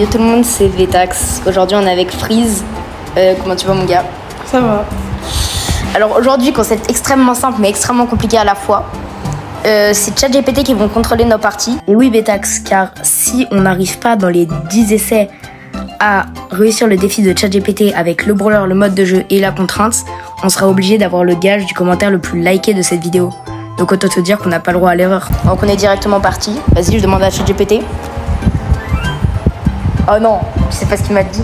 Yo tout le monde, c'est Vetax. Aujourd'hui on est avec Freeze. Comment tu vas mon gars? Ça va. Alors aujourd'hui, concept extrêmement simple mais extrêmement compliqué à la fois. C'est ChatGPT qui vont contrôler nos parties. Et oui Vetax, car si on n'arrive pas dans les 10 essais à réussir le défi de ChatGPT avec le brawler, le mode de jeu et la contrainte, on sera obligé d'avoir le gage du commentaire le plus liké de cette vidéo. Donc autant te dire qu'on n'a pas le droit à l'erreur. Donc on est directement parti. Vas-y, je demande à ChatGPT. Oh non, je sais pas ce qu'il m'a dit.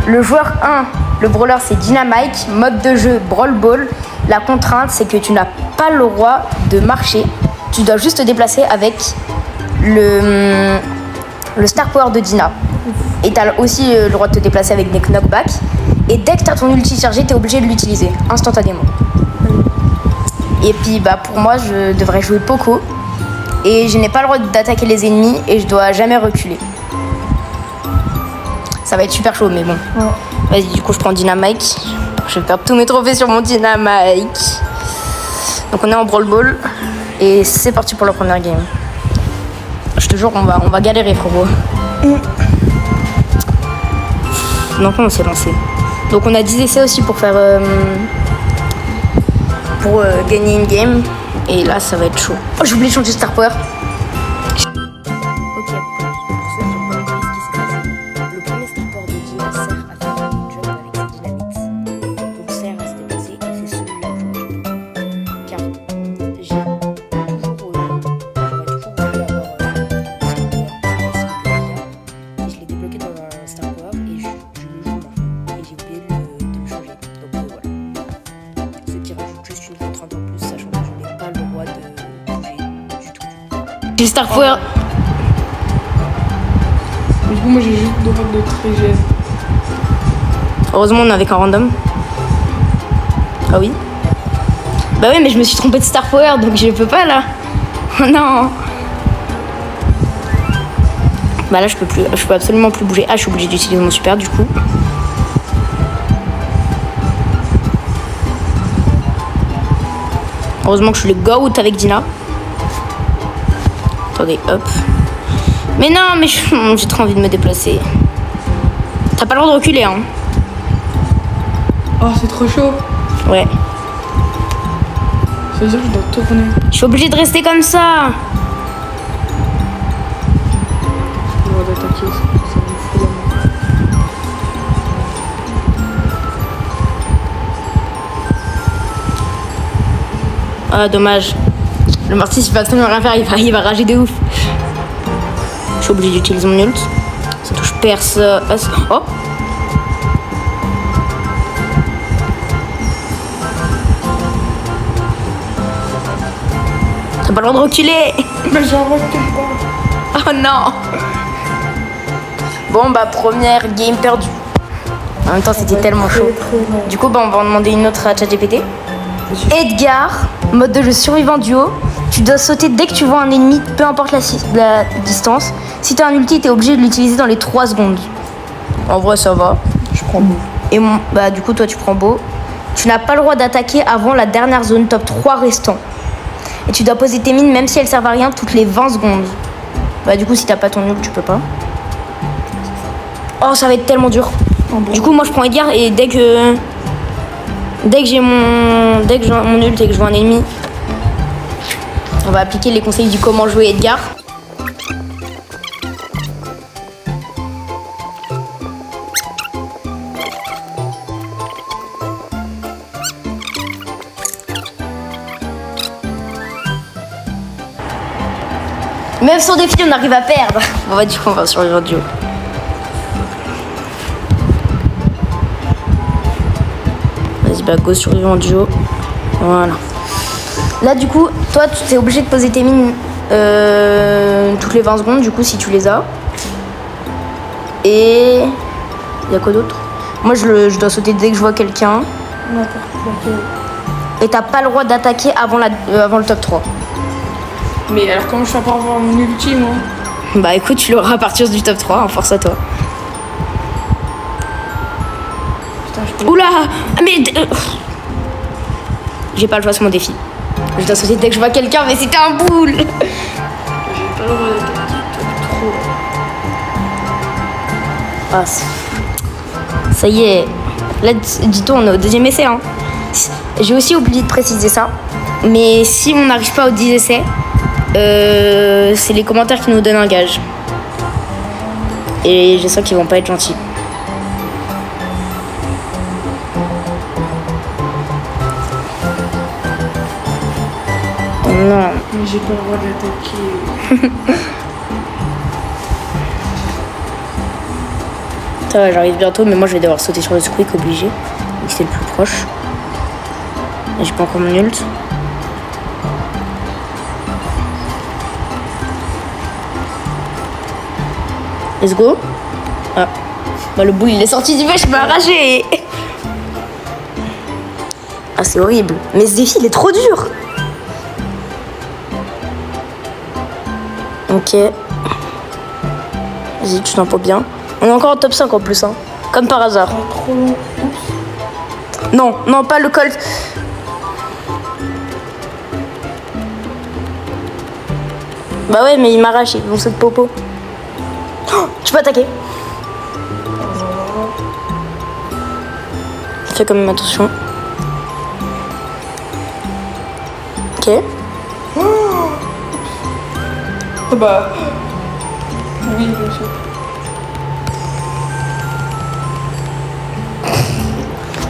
Le joueur 1, le brawler c'est Dynamite, mode de jeu Brawl Ball. La contrainte c'est que tu n'as pas le droit de marcher. Tu dois juste te déplacer avec le Star Power de Dina. Et tu as aussi le droit de te déplacer avec des knockbacks. Et dès que tu as ton ulti chargé, tu es obligé de l'utiliser instantanément. Et puis bah pour moi, je devrais jouer Poco. Et je n'ai pas le droit d'attaquer les ennemis et je dois jamais reculer. Ça va être super chaud, mais bon. Ouais. Vas-y, du coup, je prends Dynamite. Je vais perdre tous mes trophées sur mon Dynamite. Donc on est en Brawl Ball. Et c'est parti pour la première game. Je te jure, on va galérer, frérot. Donc on s'est lancé. Donc on a 10 essais aussi pour faire gagner une game. Et là ça va être chaud. Oh, j'ai oublié de changer Star Power. Ok, pour ceux qui ont pas compris ce qui s'est passé, le premier Star Power de Dina sert à faire une jump avec sa dynamite. Donc sert à se déplacer et fait celui-là de jump. Car j'aurais toujours voulu avoir et je l'ai débloqué dans un Star Power et je le joue là. Et j'ai oublié de le changer. Donc voilà. Ce qui rajoute juste une contrainte en plus, sachant que je n'ai pas le droit de bouger du tout. J'ai Star Power. Du coup, moi j'ai juste le droit de triger. Heureusement, on est avec un random. Ah oui. Bah oui, mais je me suis trompée de Star Power, donc je peux pas là. Oh non. Bah là, je peux absolument plus bouger. Ah, je suis obligée d'utiliser mon super du coup. Heureusement que je suis le GOAT avec Dina. Attendez, hop. Mais non, mais j'ai trop envie de me déplacer. T'as pas le droit de reculer, hein. Oh, c'est trop chaud. Ouais. Ça veut dire que je dois tourner. Je suis obligée de rester comme ça. J'ai le droit d'attaquer, ça me fout la main. Ah, dommage. Le Mortis, il va absolument rien faire, il va rager de ouf. Je suis obligée d'utiliser mon ult. Ça touche personne. Oh! T'as pas le droit de reculer! Mais j'en recule pas. Oh non! Bon, bah, première game perdue. En même temps, c'était tellement chaud. Du coup, bah, on va en demander une autre à ChatGPT. Edgar, mode de jeu survivant duo. Tu dois sauter dès que tu vois un ennemi, peu importe la distance. Si tu as un ulti, tu es obligé de l'utiliser dans les 3 secondes. En vrai, ça va. Je prends beau. Et bah, du coup, toi, tu prends beau. Tu n'as pas le droit d'attaquer avant la dernière zone top 3 restant. Et tu dois poser tes mines, même si elles servent à rien, toutes les 20 secondes. Bah, du coup, si t'as pas ton ult, tu peux pas. Oh, ça va être tellement dur. Oh, bon. Du coup, moi, je prends Edgar et dès que j'ai mon ult et que je vois un ennemi, on va appliquer les conseils du comment jouer Edgar. Même sur défi, on arrive à perdre. Bon, bah, du coup, on va sur le duo. Vas-y, bah, go survivant duo. Voilà. Là, du coup, toi, tu es obligé de poser tes mines toutes les 20 secondes, du coup, si tu les as. Et il y a quoi d'autre? Moi, je dois sauter dès que je vois quelqu'un. Et t'as pas le droit d'attaquer avant le top 3. Mais alors, comment je fais pour avoir mon ulti, moi? Bah, écoute, tu l'auras à partir du top 3, hein, force à toi. Putain, je peux... Oula! Mais... J'ai pas le choix, c'est mon défi. Je dois sauter dès que je vois quelqu'un, mais c'était un boule! J'ai pas le droit d'attaquer trop. Ah, ça y est. Là, dis-toi, on est au deuxième essai. Hein. J'ai aussi oublié de préciser ça. Mais si on n'arrive pas aux 10 essais, c'est les commentaires qui nous donnent un gage. Et je sens qu'ils vont pas être gentils. Non. Mais j'ai pas le droit d'attaquer. Ça va, j'arrive bientôt, mais moi je vais devoir sauter sur le squeak obligé. Donc c'est le plus proche. Et j'ai pas encore mon ult. Let's go. Ah. Bah, le boule il est sorti du match, je m'ai arraché. Ah, c'est horrible. Mais ce défi il est trop dur. Ok. Vas-y, tu t'en peux bien. On est encore en top 5 en plus, hein. Comme par hasard. Oh, trop long. Non, non, pas le Colt. Bah ouais, mais il m'arrache, ils vont se popo. Oh, tu peux attaquer. Fais quand même attention. Ok. Oh bah. Oui, bien sûr.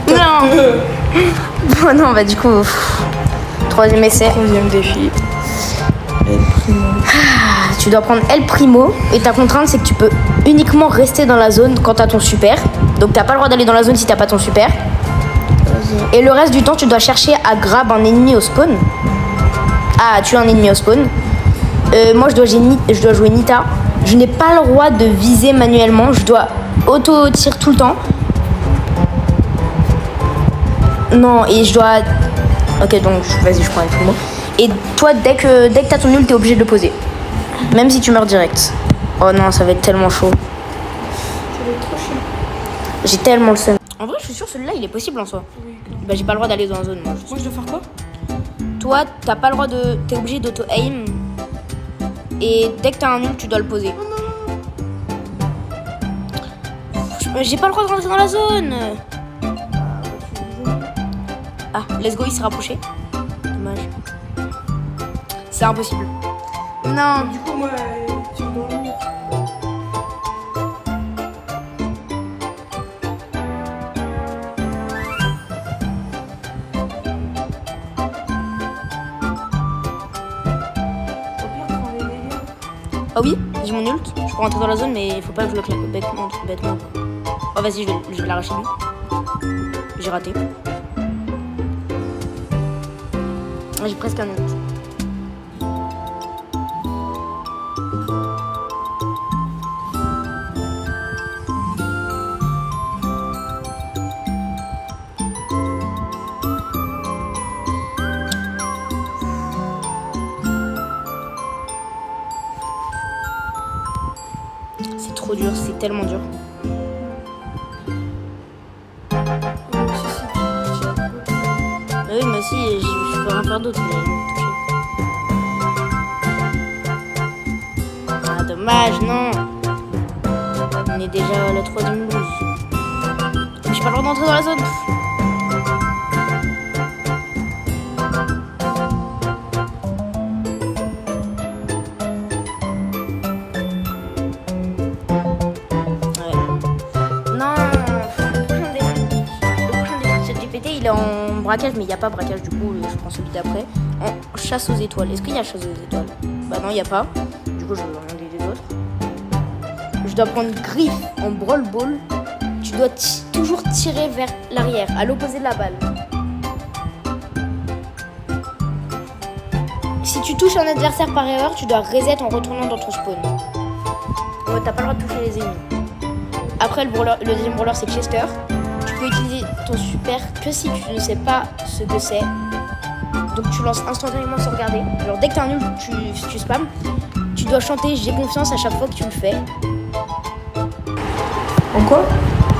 Non. Bon, non, bah du coup, troisième essai. Troisième défi. El Primo. Tu dois prendre El Primo et ta contrainte c'est que tu peux uniquement rester dans la zone quand t'as ton super. Donc t'as pas le droit d'aller dans la zone si t'as pas ton super. Et le reste du temps tu dois chercher à grab un ennemi au spawn. À tuer un ennemi au spawn. Moi je dois jouer Nita. Je n'ai pas le droit de viser manuellement. Je dois auto-tir tout le temps. Non, et je dois... Ok, donc vas-y, je prends El Primo. Et toi, dès que t'as ton ult, t'es obligé de le poser. Même si tu meurs direct. Oh non, ça va être tellement chaud. Ça va être trop chiant. J'ai tellement le seum. En vrai, je suis sûre celui-là, il est possible en soi. Oui, Bah, j'ai pas le droit d'aller dans la zone, moi. moi, je dois faire quoi? Toi, t'as pas le droit de... T'es obligé d'auto-aim. Et dès que t'as un ult, tu dois le poser. J'ai pas le droit de rentrer dans la zone. Ah, let's go, il s'est rapproché. Dommage. C'est impossible. Non. Du coup, moi, tu me dois dormir. Au pire, prends les dégâts. Ah oui, j'ai mon ult. Je peux rentrer dans la zone, mais il faut pas que je le claque bêtement. Oh, vas-y, je vais l'arracher lui. J'ai raté. J'ai presque un ult. C'est trop dur, c'est tellement dur. Oui, mais aussi, je peux rien faire d'autre. Mais ah, dommage, non. On est déjà à la 3e blouse. Mais j'ai pas le droit d'entrer dans la zone. Il est en braquage, mais il n'y a pas braquage, du coup je prends celui d'après. En chasse aux étoiles. Est-ce qu'il y a chasse aux étoiles? Bah non, il n'y a pas. Du coup je vais demander les autres. Je dois prendre griffe en brawl ball. Tu dois toujours tirer vers l'arrière, à l'opposé de la balle. Si tu touches un adversaire par erreur, tu dois reset en retournant dans ton spawn. Ouais, t'as pas le droit de toucher les ennemis. Après le deuxième brawler c'est Chester. Tu peux utiliser ton super que si tu ne sais pas ce que c'est. Donc tu lances instantanément sans regarder. Alors dès que tu as un ult, tu spams. Tu dois chanter j'ai confiance à chaque fois que tu le fais. En quoi?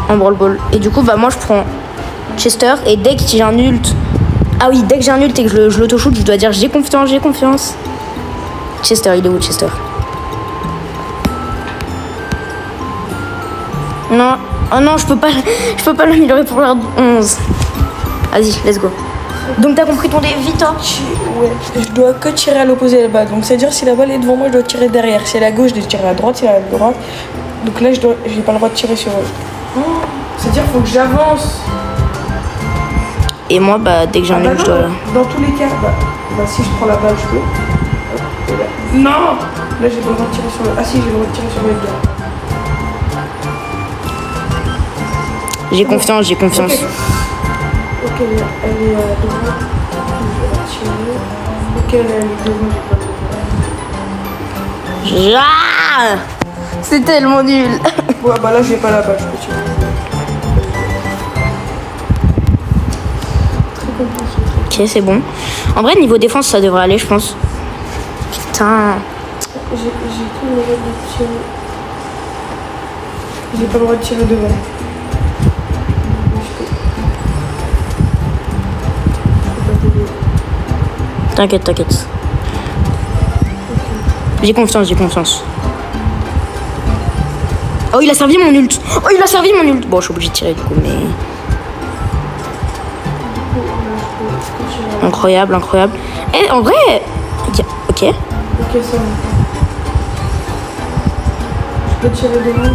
En brawl ball. Et du coup bah moi je prends Chester et dès que j'ai un ult. Ah oui, dès que j'ai un ult et que je l'auto-shoot, je dois dire j'ai confiance, j'ai confiance. Chester, il est où Chester? Non. Oh non, je peux pas l'améliorer pour l'heure 11. Vas-y, let's go. Donc t'as compris ton défi, toi? Ouais, je dois que tirer à l'opposé de la balle. Donc c'est-à-dire si la balle est devant moi, je dois tirer derrière. Si elle est à gauche, je dois tirer à droite. Si elle est à droite. Donc là, j'ai pas le droit de tirer sur eux. C'est-à-dire qu'il faut que j'avance. Et moi, bah, dès que j'ai un nul, je dois... Dans tous les cas, bah, si je prends la balle, je peux. Hop, et là. Non! Là, j'ai pas le droit de tirer sur le... Ah si, j'ai le droit de tirer sur le gars. J'ai confiance, j'ai confiance. Ok, elle est à droite. Je vais la tirer. Ok, elle est devant, j'ai pas le droit. Ah, c'est tellement nul. Ouais, bah là, j'ai pas la balle, je peux tirer. Ok, c'est bon. En vrai, niveau défense, ça devrait aller, je pense. Putain. J'ai tout le droit de tirer. J'ai pas le droit de tirer devant. T'inquiète, t'inquiète. J'ai confiance, j'ai confiance. Oh, il a servi mon ult. Oh, il a servi mon ult. Bon, je suis obligée de tirer du coup, mais... Incroyable, incroyable. Eh, en vrai... Ok. Ok, ça va. Je peux tirer devant.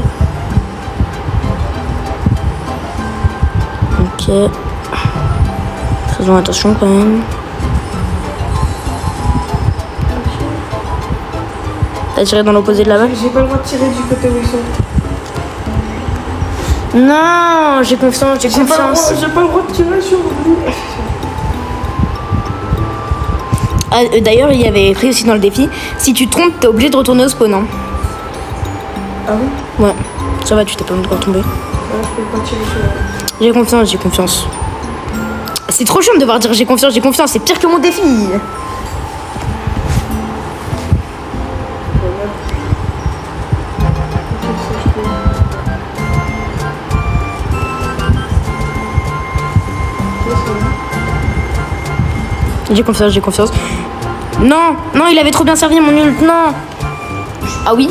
Ok. Faisons attention quand même. T'as tiré dans l'opposé de la balle? J'ai pas le droit de tirer du côté où ils sont. Non, j'ai confiance, j'ai confiance. J'ai pas le droit de tirer sur lui. Ah, d'ailleurs, il y avait écrit aussi dans le défi, si tu te trompes, t'es obligé de retourner au spawn. Hein. Ah bon? Ouais, ça va, tu t'es pas encore tombé. Ouais, je peux pas tirer sur lui. J'ai confiance, j'ai confiance. C'est trop chiant de devoir dire j'ai confiance, c'est pire que mon défi. J'ai confiance, j'ai confiance. Non, non, il avait trop bien servi mon ult, non. Ah oui?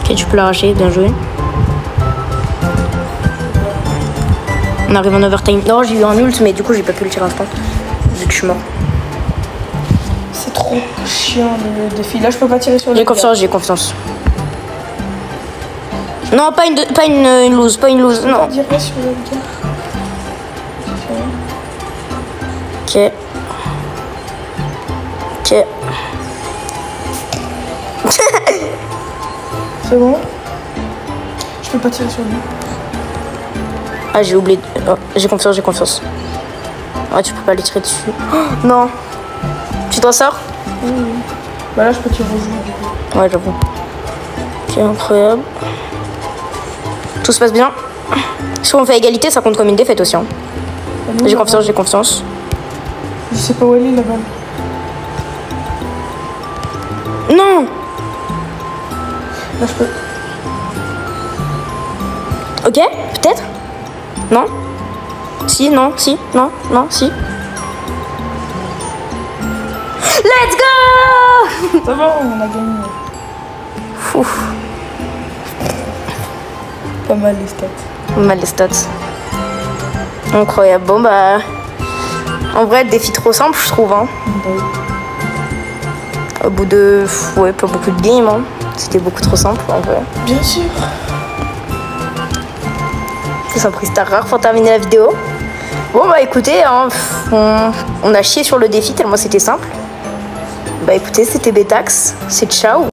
Ok, tu peux l'arracher, bien joué. On arrive en overtime. Non, j'ai eu un ult, mais du coup, j'ai pas pu le tirer instant. Vu que je suis mort. C'est trop chiant le défi. Là, je peux pas tirer sur le J'ai confiance, j'ai confiance. Non, pas une lose, pas une lose, non. Je dirais sur le gars. Ok. Ok. C'est bon? Je peux pas tirer sur lui. Ah, j'ai oublié. Oh, j'ai confiance, j'ai confiance. Ah, tu peux pas lui tirer dessus. Oh, non. Tu t'en sors? Oui. Bah là, je peux tirer au jeu du coup. Ouais, j'avoue. Ok, incroyable. Tout se passe bien. Si on fait égalité, ça compte comme une défaite aussi. Hein. J'ai confiance, j'ai confiance. Je sais pas où elle est la balle. Non! Là, je peux. Ok, peut-être? Non? Si, non, si, non, non, si. Let's go! Ça va, on a gagné. Ouf. Pas mal les stats. Mal les stats. Incroyable. Bon, bah. En vrai, défi trop simple, je trouve. Hein. Oui. Au bout de. Ouais, pas beaucoup de games. Hein. C'était beaucoup trop simple, en vrai. Bien sûr. C'est un prix rare pour terminer la vidéo. Bon, bah écoutez, hein, on a chié sur le défi tellement c'était simple. Bah écoutez, c'était Betax. C'est ciao.